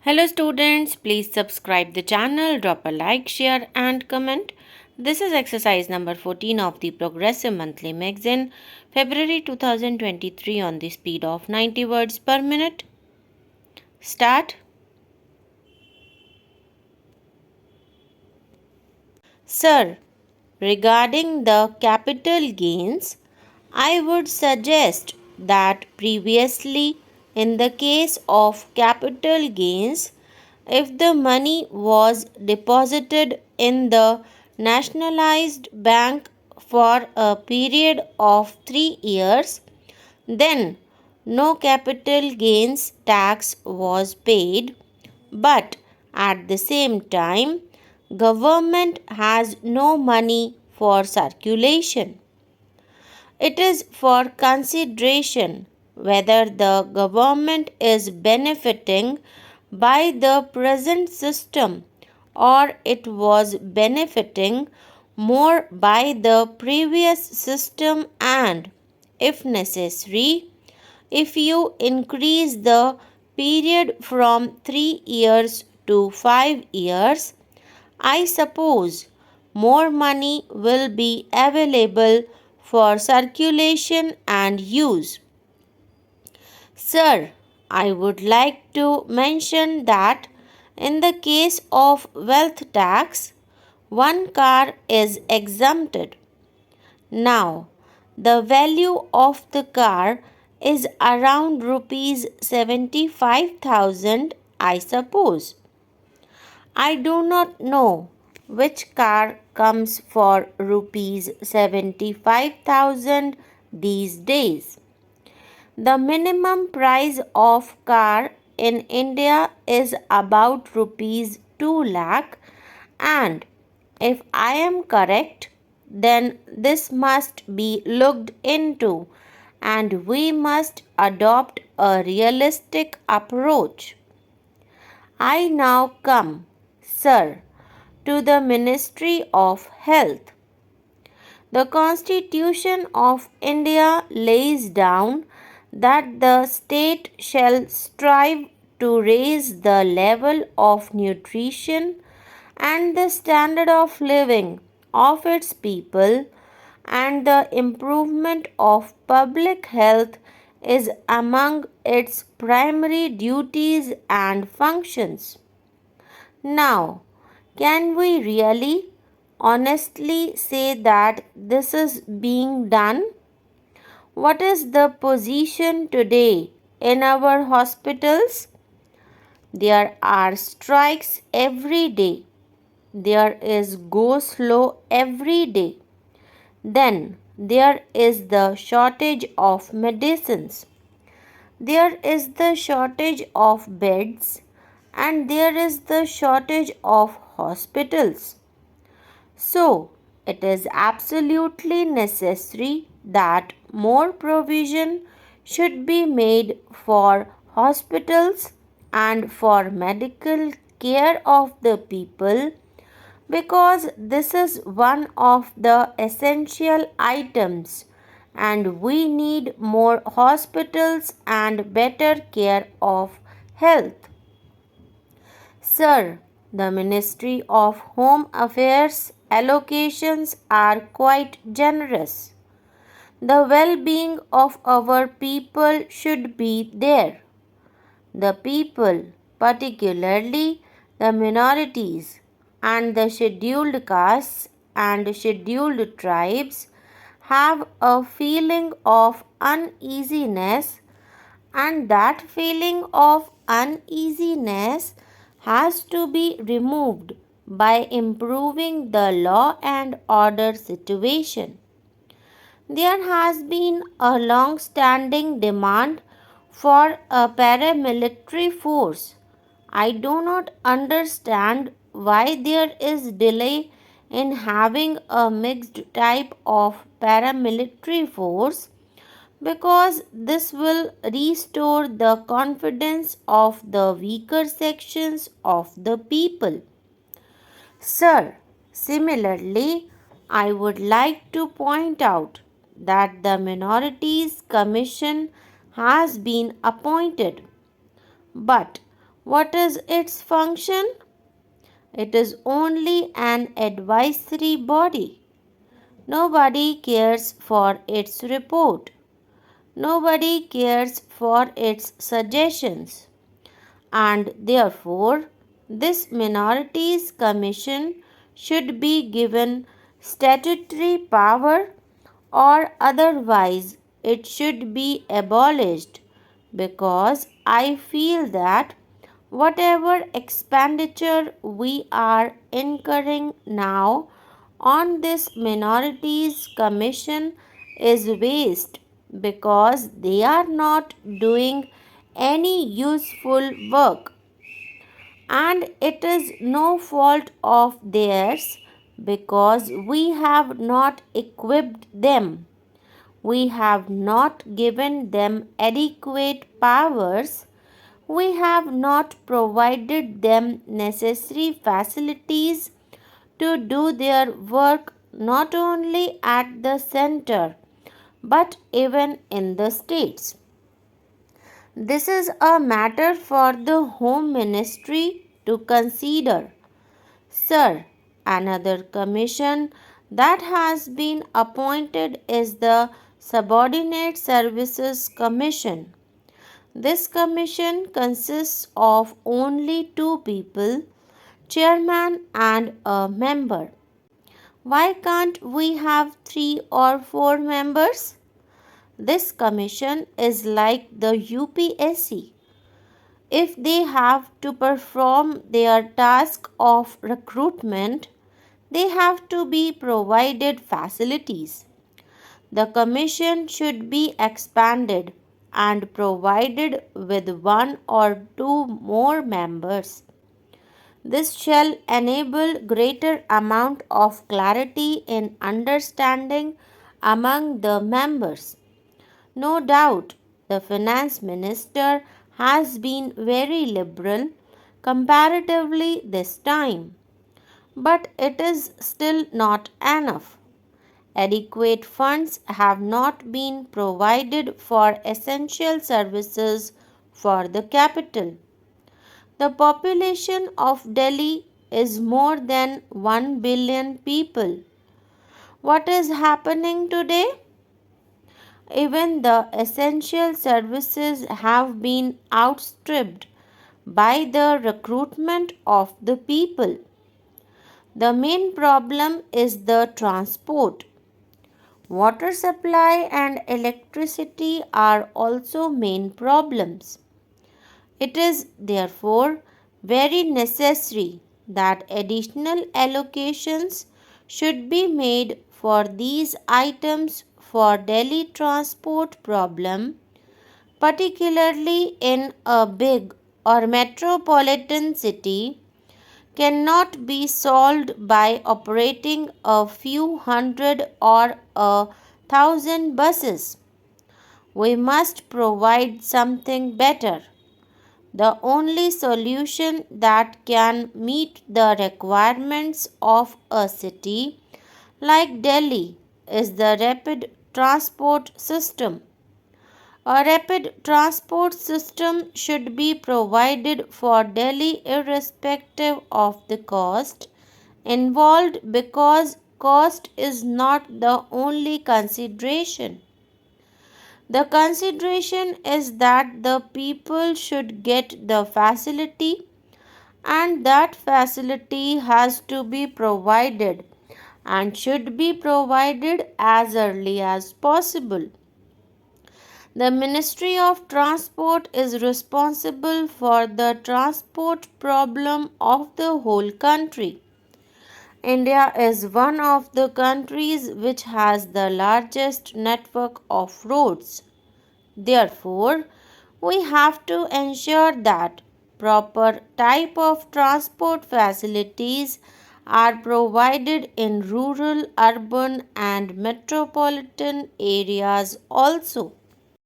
Hello students, please subscribe the channel, drop a like, share and comment. This is exercise number 14 of the Progressive Monthly Magazine, February 2023 on the speed of 90 words per minute. Start. Sir, regarding the capital gains, I would suggest that previously, in the case of capital gains, if the money was deposited in the nationalized bank for a period of 3 years, then no capital gains tax was paid, but at the same time, government has no money for circulation. It is for consideration whether the government is benefiting by the present system or it was benefiting more by the previous system, and, if necessary, if you increase the period from 3 years to 5 years, I suppose more money will be available for circulation and use. Sir, I would like to mention that in the case of wealth tax, one car is exempted. Now, the value of the car is around rupees 75,000, I suppose. I do not know which car comes for rupees 75,000 these days. The minimum price of car in India is about rupees 2 lakh, and if I am correct, then this must be looked into and we must adopt a realistic approach. I now come, sir, to the Ministry of Health. The Constitution of India lays down that the state shall strive to raise the level of nutrition and the standard of living of its people, and the improvement of public health is among its primary duties and functions. Now, can we really honestly say that this is being done? What is the position today in our hospitals? There are strikes every day. There is go slow every day. Then there is the shortage of medicines. There is the shortage of beds, and there is the shortage of hospitals. So, it is absolutely necessary that more provision should be made for hospitals and for medical care of the people, because this is one of the essential items and we need more hospitals and better care of health. Sir, the Ministry of Home Affairs allocations are quite generous. The well-being of our people should be there. The people, particularly the minorities and the scheduled castes and scheduled tribes, have a feeling of uneasiness, and that feeling of uneasiness has to be removed by improving the law and order situation. There has been a long standing demand for a paramilitary force. I do not understand why there is delay in having a mixed type of paramilitary force, because this will restore the confidence of the weaker sections of the people. Sir, similarly, I would like to point out that the Minorities Commission has been appointed, but What is its function? It is only an advisory body. Nobody cares for its report. Nobody cares for its suggestions. And therefore, this Minorities Commission should be given statutory power, or otherwise it should be abolished, because I feel that whatever expenditure we are incurring now on this Minorities Commission is waste, because they are not doing any useful work, and it is no fault of theirs, because we have not equipped them, we have not given them adequate powers, we have not provided them necessary facilities to do their work, not only at the center but even in the states. This is a matter for the Home Ministry to consider. Sir, another commission that has been appointed is the Subordinate Services Commission. This commission consists of only two people, chairman and a member. Why can't we have 3 or 4 members? This commission is like the UPSC. If they have to perform their task of recruitment, they have to be provided facilities. The commission should be expanded and provided with 1 or 2 more members. This shall enable greater amount of clarity in understanding among the members. No doubt, the finance minister has been very liberal comparatively this time, but it is still not enough. Adequate funds have not been provided for essential services for the capital. The population of Delhi is more than 1 billion people. What is happening today? Even the essential services have been outstripped by the recruitment of the people. The main problem is the transport. Water supply and electricity are also main problems. It is therefore very necessary that additional allocations should be made for these items for Delhi transport problem, particularly in a big or metropolitan city, cannot be solved by operating a few hundred or 1,000 buses. We must provide something better. The only solution that can meet the requirements of a city like Delhi is the rapid transport system. A rapid transport system should be provided for Delhi irrespective of the cost involved, because cost is not the only consideration. The consideration is that the people should get the facility, and that facility has to be provided and should be provided as early as possible. The Ministry of Transport is responsible for the transport problem of the whole country. India is one of the countries which has the largest network of roads. Therefore, we have to ensure that proper type of transport facilities are provided in rural, urban and metropolitan areas also.